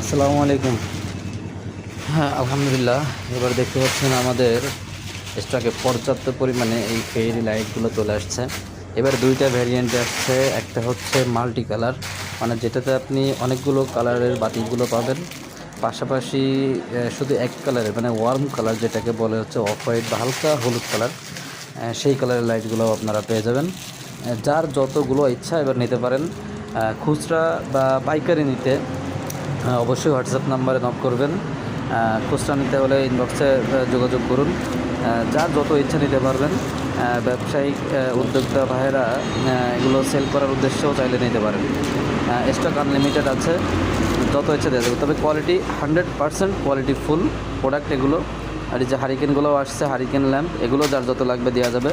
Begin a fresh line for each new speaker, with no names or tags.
আসসালামু আলাইকুম। হ্যাঁ, আলহামদুলিল্লাহ। এবার দেখতে পাচ্ছেন আমাদের স্টকে পর্যাপ্ত পরিমাণে এই ফেরি লাইটগুলো চলে আসছে। এবার দুইটা ভ্যারিয়েন্ট আসছে। একটা হচ্ছে মাল্টি কালার, মানে যেটাতে আপনি অনেকগুলো কালারের বাতিগুলো পাবেন। পাশাপাশি শুধু এক কালারের, মানে ওয়ার্ম কালার যেটাকে বলে হচ্ছে অফ হোয়াইট বা হালকা হলুদ কালার, সেই কালারের লাইটগুলো আপনারা পেয়ে যাবেন। যার যতগুলো ইচ্ছা এবার নিতে পারেন। খুচরা বা পাইকারি নিতে অবশ্যই হোয়াটসঅ্যাপ নাম্বারে নক করবেন। খুচরা নিতে হলে ইনবক্সে যোগাযোগ করুন। যার যত ইচ্ছা নিতে পারবেন। ব্যবসায়িক উদ্যোক্তা ভাইয়েরা এগুলো সেল করার উদ্দেশ্যেও চাইলে নিতে পারেন। স্টক আনলিমিটেড আছে, যত ইচ্ছা দেওয়া যাবে। তবে কোয়ালিটি 100% কোয়ালিটি ফুল প্রোডাক্ট এগুলো। আর এই যে হারিকেনগুলোও আসছে, হারিকেন ল্যাম্প, এগুলো যার যত লাগবে দেওয়া যাবে।